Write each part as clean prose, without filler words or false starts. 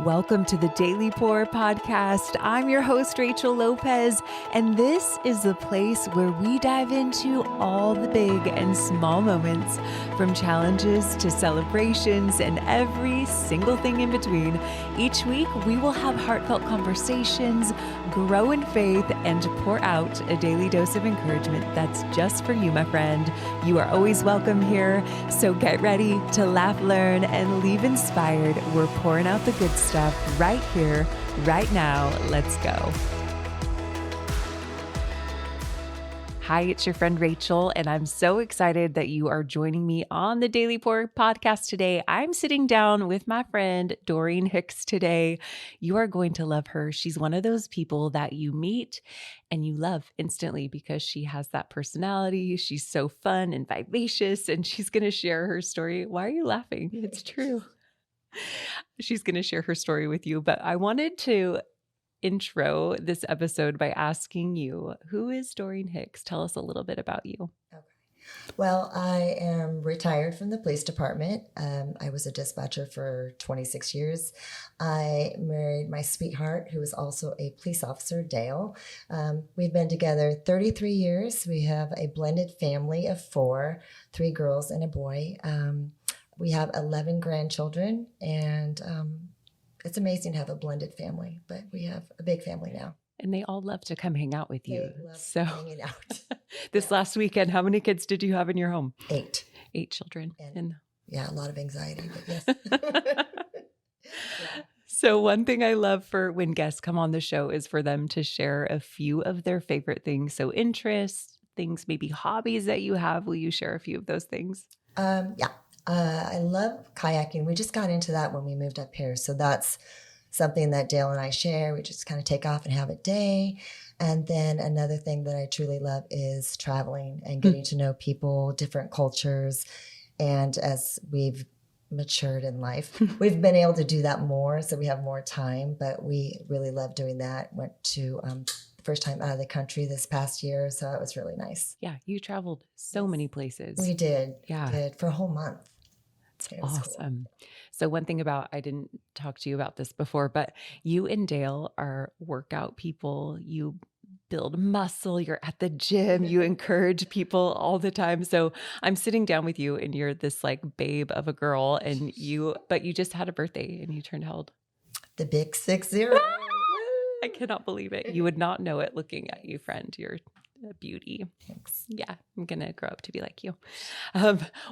Welcome to the Daily Pour podcast. I'm your host, Rachel Lopez, and this is the place where we dive into all the big and small moments, from challenges to celebrations and every single thing in between. Each week, we will have heartfelt conversations, grow in faith, and pour out a daily dose of encouragement that's just for you, my friend. You are always welcome here, so get ready to laugh, learn, and leave inspired. We're pouring out the good stuff right here, right now. Let's go. Hi, it's your friend Rachel, and I'm so excited that you are joining me on the Daily Pour podcast today. I'm sitting down with my friend Doreen Hicks today. You are going to love her. She's one of those people that you meet and you love instantly because she has that personality. She's so fun and vivacious, and she's going to share her story. Why are you laughing? It's true. She's going to share her story with you, but I wanted to intro this episode by asking you, who is Doreen Hicks? Tell us a little bit about you. Okay. Well, I am retired from the police department. I was a dispatcher for 26 years. I married my sweetheart, who is also a police officer, Dale. We've been together 33 years. We have a blended family of 4, 3 girls and a boy. We have 11 grandchildren, and it's amazing to have a blended family, but we have a big family now. And they all love to come hang out with you. They love hanging out. This last weekend, how many kids did you have in your home? 8. 8 children. And yeah, a lot of anxiety, but yes. Yeah. So one thing I love for when guests come on the show is for them to share a few of their favorite things. So interests, things, maybe hobbies that you have. Will you share a few of those things? Yeah. I love kayaking. We just got into that when we moved up here. So that's something that Dale and I share. We just kind of take off and have a day. And then another thing that I truly love is traveling and getting to know people, different cultures. And as we've matured in life, we've been able to do that more. So we have more time, but we really love doing that. Went to first time out of the country this past year. So it was really nice. Yeah. You traveled so many places. We did. Yeah. We did for a whole month. That's awesome. Cool. So one thing about, I didn't talk to you about this before, but you and Dale are workout people. You build muscle. You're at the gym. You encourage people all the time. So I'm sitting down with you and you're this like babe of a girl but you just had a birthday and you turned how old? The big 60. I cannot believe it. You would not know it looking at you, friend. You're a beauty. Thanks. Yeah, I'm going to grow up to be like you.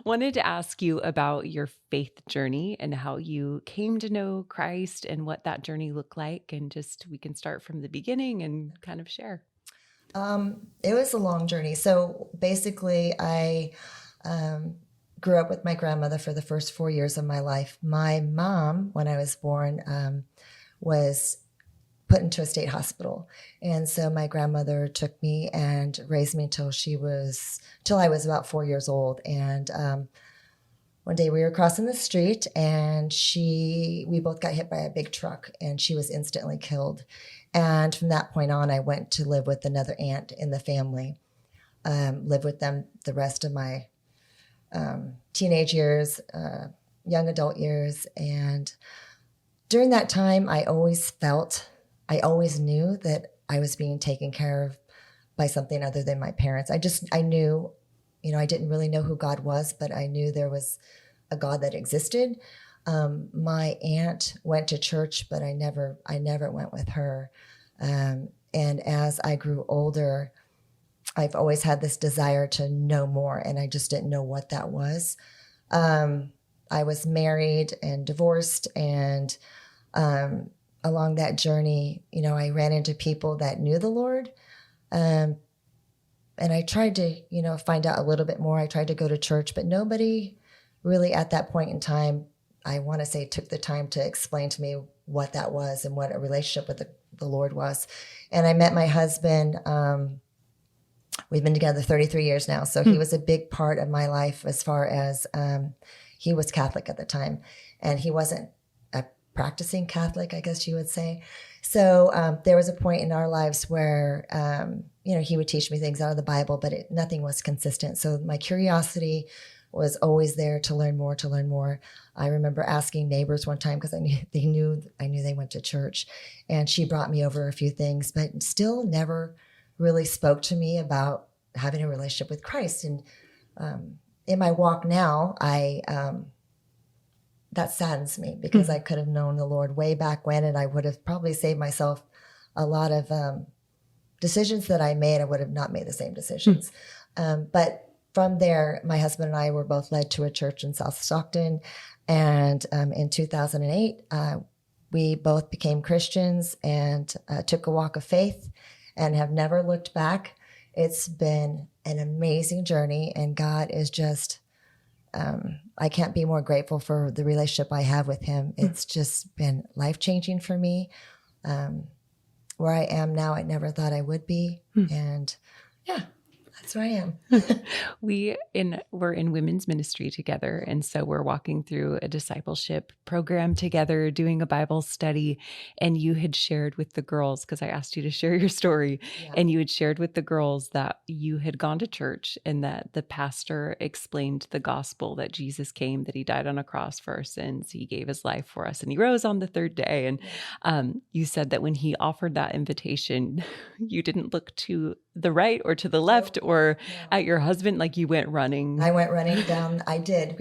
Wanted to ask you about your faith journey and how you came to know Christ and what that journey looked like. And just, we can start from the beginning and kind of share. It was a long journey. So basically I grew up with my grandmother for the first 4 years of my life. My mom, when I was born, was put into a state hospital. And so my grandmother took me and raised me till I was about 4 years old. And one day we were crossing the street and we both got hit by a big truck and she was instantly killed. And from that point on, I went to live with another aunt in the family, lived with them the rest of my teenage years, young adult years. And during that time, I always knew that I was being taken care of by something other than my parents. I knew, I didn't really know who God was, but I knew there was a God that existed. My aunt went to church, but I never went with her. And as I grew older, I've always had this desire to know more, and I just didn't know what that was. I was married and divorced, and along that journey, I ran into people that knew the Lord. And I tried to, find out a little bit more. I tried to go to church, but nobody really at that point in time, I want to say, took the time to explain to me what that was and what a relationship with the Lord was. And I met my husband. We've been together 33 years now. So he was a big part of my life as far as he was Catholic at the time. And he wasn't practicing Catholic, I guess you would say. So there was a point in our lives where, he would teach me things out of the Bible, but nothing was consistent. So my curiosity was always there to learn more, to learn more. I remember asking neighbors one time because I knew they went to church, and she brought me over a few things, but still never really spoke to me about having a relationship with Christ. And in my walk now, that saddens me because I could have known the Lord way back when, and I would have probably saved myself a lot of decisions that I made. I would have not made the same decisions. But from there, my husband and I were both led to a church in South Stockton. And in 2008, we both became Christians and took a walk of faith and have never looked back. It's been an amazing journey, and God is just, I can't be more grateful for the relationship I have with him. It's just been life-changing for me. Where I am now, I never thought I would be. And yeah, that's where I am. We're in women's ministry together. And so we're walking through a discipleship program together, doing a Bible study. And you had shared with the girls, because I asked you to share your story, and you had shared with the girls that you had gone to church and that the pastor explained the gospel, that Jesus came, that he died on a cross for our sins. He gave his life for us and he rose on the third day. And you said that when he offered that invitation, you didn't look to the right or to the left or at your husband, like you went running. I went running down. I did.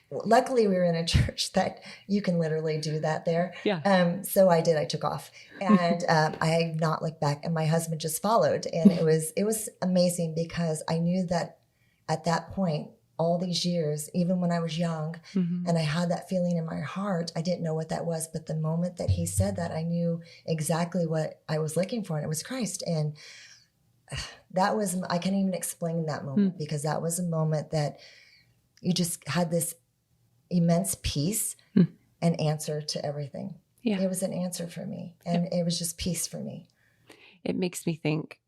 Luckily we were in a church that you can literally do that there. Yeah. So I did. I took off, and I have not looked back, and my husband just followed. And it was amazing because I knew that at that point, all these years, even when I was young, and I had that feeling in my heart, I didn't know what that was. But the moment that he said that, I knew exactly what I was looking for, and it was Christ. And that was, I can't even explain that moment, because that was a moment that you just had this immense peace and answer to everything. Yeah. It was an answer for me, and it was just peace for me. It makes me think,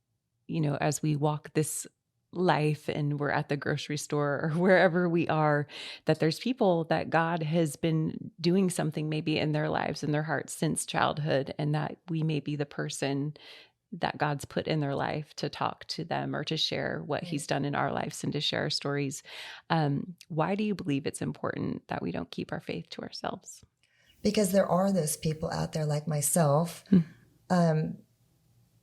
as we walk this life and we're at the grocery store or wherever we are, that there's people that God has been doing something maybe in their lives, in their hearts since childhood, and that we may be the person that God's put in their life to talk to them or to share what he's done in our lives and to share our stories. Why do you believe it's important that we don't keep our faith to ourselves? Because there are those people out there like myself,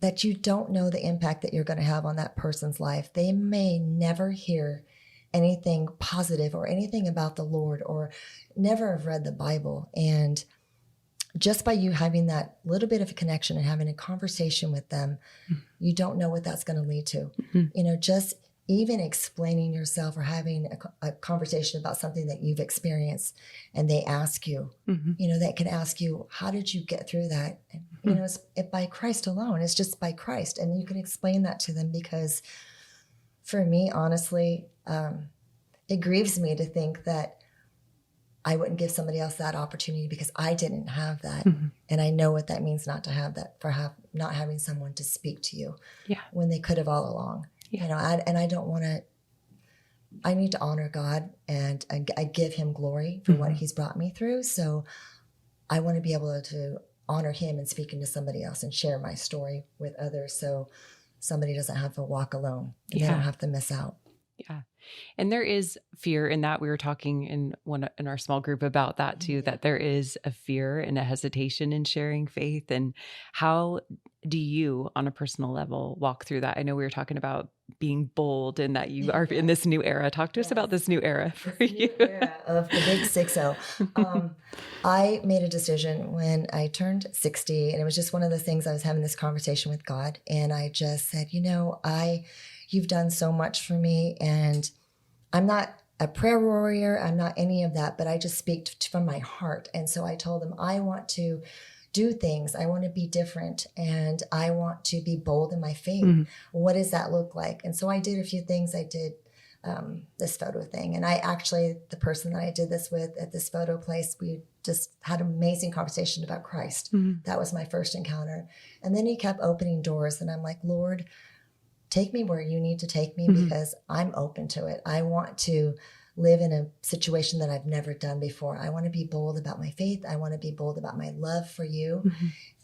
that you don't know the impact that you're going to have on that person's life. They may never hear anything positive or anything about the Lord, or never have read the Bible. And just by you having that little bit of a connection and having a conversation with them, you don't know what that's going to lead to. Just even explaining yourself or having a conversation about something that you've experienced, and they ask you, they can ask you, how did you get through that? And, it's by Christ alone. It's just by Christ. And you can explain that to them, because for me, honestly, it grieves me to think that I wouldn't give somebody else that opportunity because I didn't have that. And I know what that means not to have that, not having someone to speak to you when they could have all along. And I don't want to, I need to honor God, and I give him glory for what he's brought me through. So I want to be able to honor him and speaking to somebody else and share my story with others, so somebody doesn't have to walk alone and they don't have to miss out. Yeah. And there is fear in that. We were talking in our small group about that too, that there is a fear and a hesitation in sharing faith. And how do you, on a personal level, walk through that? I know we were talking about being bold and that you are in this new era. Talk to us about this new era for you. New era of the big 60. I made a decision when I turned 60, and it was just one of the things. I was having this conversation with God, and I just said, you've done so much for me, and I'm not a prayer warrior. I'm not any of that, but I just speak from my heart. And so I told him, I want to do things. I want to be different, and I want to be bold in my faith. What does that look like? And so I did a few things. I did this photo thing. And the person that I did this with at this photo place, we just had an amazing conversation about Christ. That was my first encounter. And then he kept opening doors, and I'm like, Lord, take me where you need to take me, because I'm open to it. I want to live in a situation that I've never done before. I want to be bold about my faith. I want to be bold about my love for you.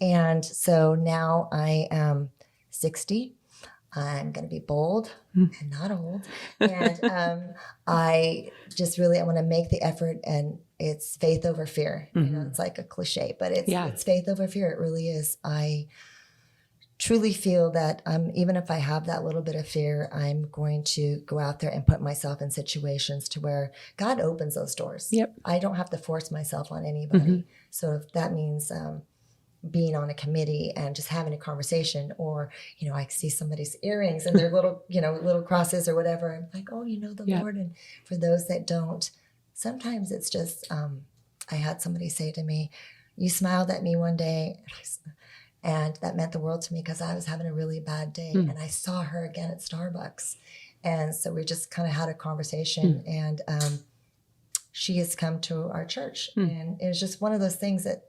And so now I am 60. I'm going to be bold and not old. And I want to make the effort, and it's faith over fear. You know, it's like a cliche, but it's faith over fear. It really is. I truly feel that even if I have that little bit of fear, I'm going to go out there and put myself in situations to where God opens those doors. Yep. I don't have to force myself on anybody. So if that means being on a committee and just having a conversation, or, you know, I see somebody's earrings and their little, you know, little crosses or whatever. I'm like, oh, you know, the Lord. And for those that don't, sometimes it's just, I had somebody say to me, you smiled at me one day. And that meant the world to me because I was having a really bad day. And I saw her again at Starbucks. And so we just kind of had a conversation, and she has come to our church. And it was just one of those things that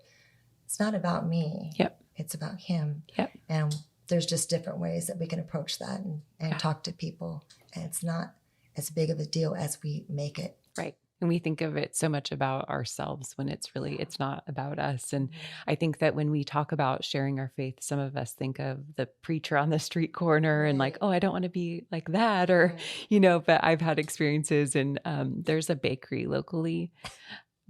it's not about me. It's about him. And there's just different ways that we can approach that and talk to people. And it's not as big of a deal as we make it. Right. And we think of it so much about ourselves when it's really, it's not about us. And I think that when we talk about sharing our faith, some of us think of the preacher on the street corner and like, oh, I don't want to be like that, or, you know, but I've had experiences, and there's a bakery locally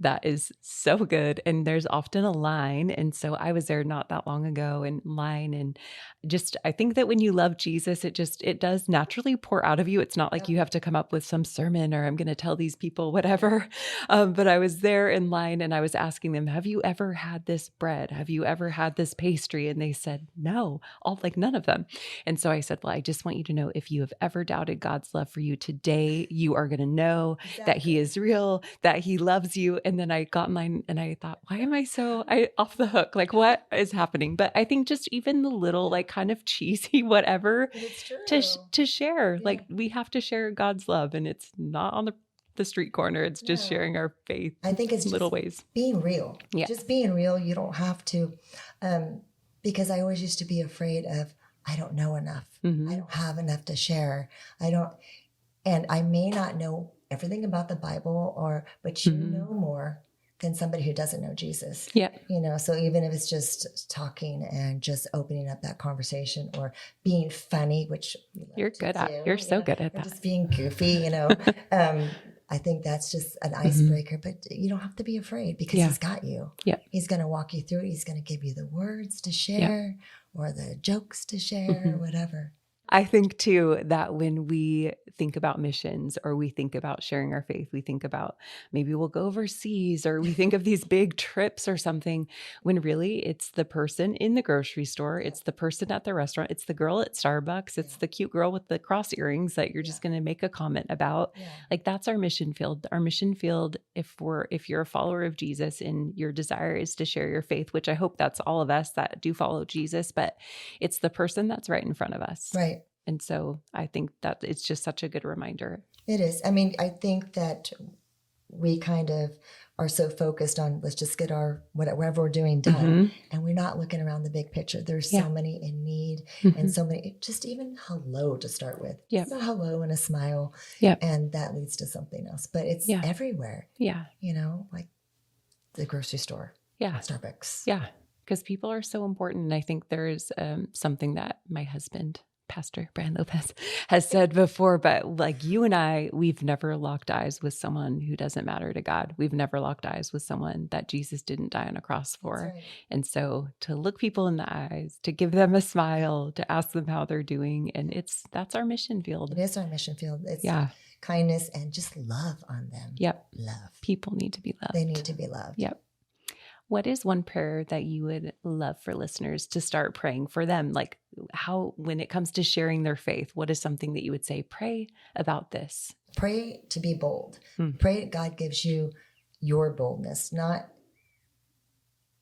that is so good. And there's often a line. And so I was there not that long ago in line, and just, I think that when you love Jesus, it does naturally pour out of you. It's not like you have to come up with some sermon or I'm going to tell these people whatever. But I was there in line and I was asking them, have you ever had this bread? Have you ever had this pastry? And they said, no, none of them. And so I said, well, I just want you to know, if you have ever doubted God's love for you, today you are going to know that he is real, that he loves you. And then I got in line and I thought, why am I so off the hook? Like, what is happening? But I think just even the little, like, kind of cheesy whatever to share, like, we have to share God's love, and it's not on the street corner. It's just sharing our faith. I think it's little just ways. being real. Just being real. You don't have to, because I always used to be afraid of, I don't know enough. I don't have enough to share. And I may not know everything about the Bible, but you know more than somebody who doesn't know Jesus. You know, so even if it's just talking and just opening up that conversation, or being funny, which you're good at. You're so good at that. Just being goofy, you know. I think that's just an icebreaker, but you don't have to be afraid, because he's got you. He's going to walk you through it. He's going to give you the words to share or the jokes to share or whatever. I think too that when we think about missions, or we think about sharing our faith, we think about maybe we'll go overseas, or we think of these big trips or something, when really it's the person in the grocery store, it's the person at the restaurant, it's the girl at Starbucks, it's the cute girl with the cross earrings that you're just going to make a comment about. Like, that's our mission field. Our mission field, if you're a follower of Jesus and your desire is to share your faith, which I hope that's all of us that do follow Jesus, but it's the person that's right in front of us. Right. And so I think that it's just such a good reminder. It is. I mean, I think that we kind of are so focused on, let's just get our whatever we're doing done. And we're not looking around the big picture. There's so many in need, and so many, just even hello to start with. It's a hello and a smile. And that leads to something else, but it's everywhere. You know, like the grocery store. Starbucks. Because people are so important. And I think there's something that my husband, Pastor Brian Lopez, has said before, but like you and I, we've never locked eyes with someone who doesn't matter to God. We've never locked eyes with someone that Jesus didn't die on a cross for. And so to look people in the eyes, to give them a smile, to ask them how they're doing. And that's our mission field. It is our mission field. It's kindness and just love on them. Love. People need to be loved. They need to be loved. What is one prayer that you would love for listeners to start praying for them? Like, how, when it comes to sharing their faith, what is something that you would say, pray about this? Pray to be bold. Pray God gives you your boldness. Not,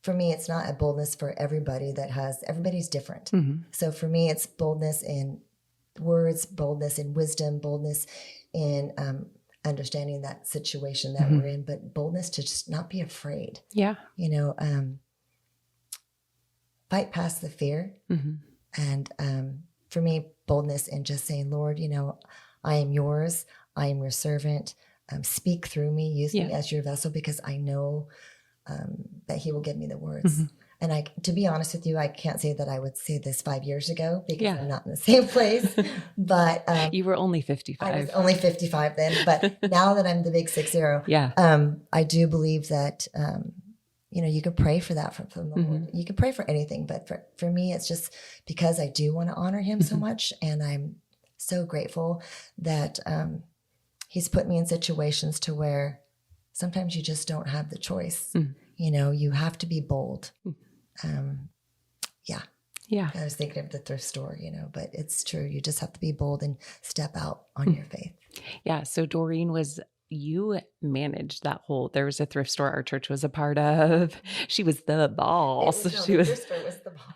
for me, it's not a boldness for everybody everybody's different. So for me, it's boldness in words, boldness in wisdom, boldness in understanding that situation that we're in, but boldness to just not be afraid. You know, fight past the fear. And for me, boldness in just saying, Lord, you know, I am yours. I am your servant. Speak through me. Use me as your vessel, because I know that he will give me the words. And to be honest with you, I can't say that I would say this 5 years ago because Yeah. I'm not in the same place. But You were only 55. I was only 55 then. But now that I'm the big 60, Yeah. I do believe that, you can pray for that from the Lord. You can pray for anything. But for me, it's just because I do want to honor him so much. And I'm so grateful that he's put me in situations to where sometimes you just don't have the choice. You have to be bold. Yeah. I was thinking of the thrift store, but it's true. You just have to be bold and step out on your faith. Yeah. So Doreen, you managed that there was a thrift store our church was a part of. She was the boss. The thrift store was the boss.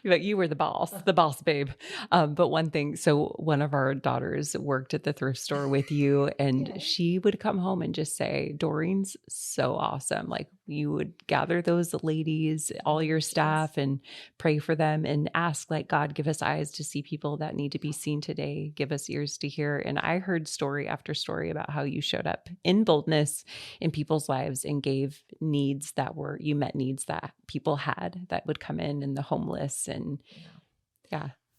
But you were the boss babe. But one of our daughters worked at the thrift store with you, and she would come home and just say, Doreen's so awesome. Like, you would gather those ladies, all your staff, and pray for them and ask, like, God, give us eyes to see people that need to be seen today. Give us ears to hear. And I heard story after story about how you showed up in boldness in people's lives and gave needs you met needs that people had that would come in, and the homeless. And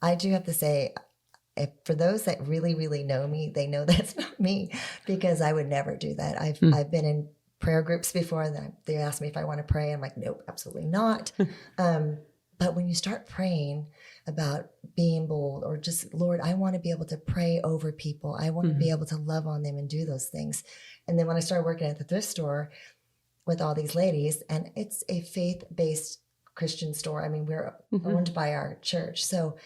I do have to say, for those that really, really know me, they know that's not me, because I would never do that. I've been in prayer groups before, and they ask me if I want to pray. I'm like, nope, absolutely not. But when you start praying about being bold, or just, Lord, I want to be able to pray over people. I want to be able to love on them and do those things. And then when I started working at the thrift store with all these ladies, and it's a faith-based Christian store. I mean, we're owned by our church. So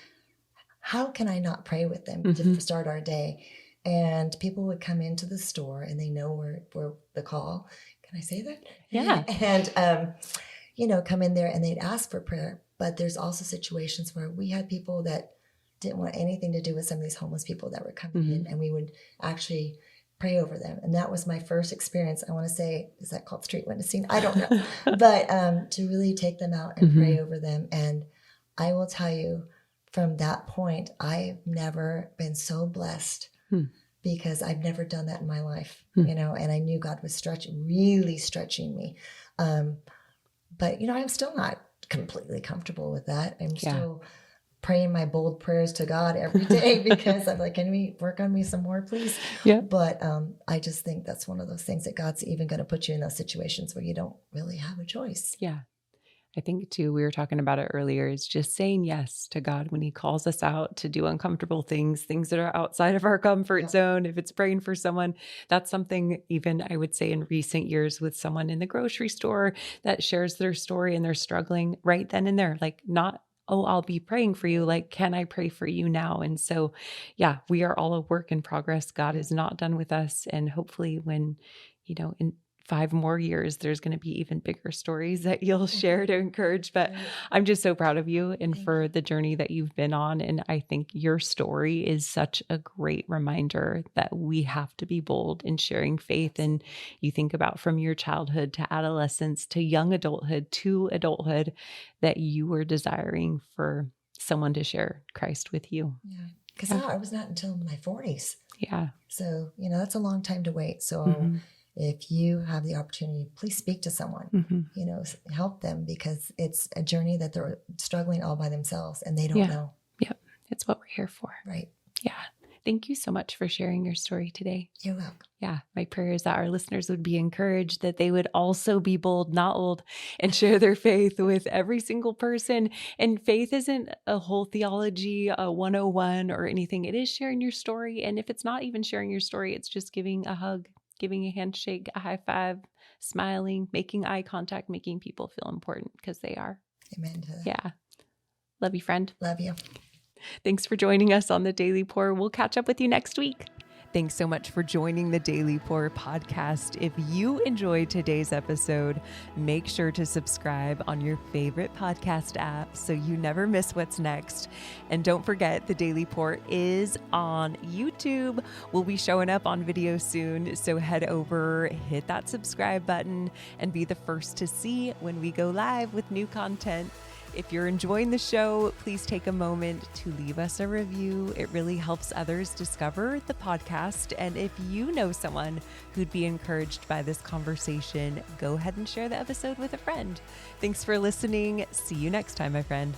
how can I not pray with them to start our day? And people would come into the store, and they know we're the call. Can I say that? Yeah. And, come in there and they'd ask for prayer. But there's also situations where we had people that didn't want anything to do with some of these homeless people that were coming in, and we would actually pray over them. And that was my first experience. I want to say, is that called street witnessing? I don't know. But to really take them out and pray over them. And I will tell you, from that point, I've never been so blessed, because I've never done that in my life, and I knew God was really stretching me. But, I'm still not completely comfortable with that. I'm still praying my bold prayers to God every day, because I'm like, can we work on me some more, please? Yeah. But I just think that's one of those things that God's even going to put you in those situations where you don't really have a choice. Yeah. I think too, we were talking about it earlier, is just saying yes to God when he calls us out to do uncomfortable things that are outside of our comfort zone. If it's praying for someone, that's something, even I would say in recent years, with someone in the grocery store that shares their story and they're struggling right then and there, like, not, oh, I'll be praying for you. Like, can I pray for you now? And so, we are all a work in progress. God is not done with us. And hopefully when, in 5 more years, there's going to be even bigger stories that you'll share to encourage. But I'm just so proud of you and for the journey that you've been on. And I think your story is such a great reminder that we have to be bold in sharing faith. And you think about from your childhood to adolescence to young adulthood to adulthood, that you were desiring for someone to share Christ with you. Yeah, because I was not until my 40s. Yeah. So, that's a long time to wait. So if you have the opportunity, please speak to someone, help them, because it's a journey that they're struggling all by themselves and they don't know. Yep. It's what we're here for. Right. Yeah. Thank you so much for sharing your story today. You're welcome. Yeah. My prayer is that our listeners would be encouraged, that they would also be bold, not old, and share their faith with every single person. And faith isn't a whole theology, a 101 or anything. It is sharing your story. And if it's not even sharing your story, it's just giving a hug, giving a handshake, a high five, smiling, making eye contact, making people feel important, because they are. Amen to that. Yeah. Love you, friend. Love you. Thanks for joining us on The Daily Pour. We'll catch up with you next week. Thanks so much for joining the Daily Pour podcast. If you enjoyed today's episode, make sure to subscribe on your favorite podcast app so you never miss what's next. And don't forget, the Daily Pour is on YouTube. We'll be showing up on video soon, so head over, hit that subscribe button, and be the first to see when we go live with new content. If you're enjoying the show, please take a moment to leave us a review. It really helps others discover the podcast. And if you know someone who'd be encouraged by this conversation, go ahead and share the episode with a friend. Thanks for listening. See you next time, my friend.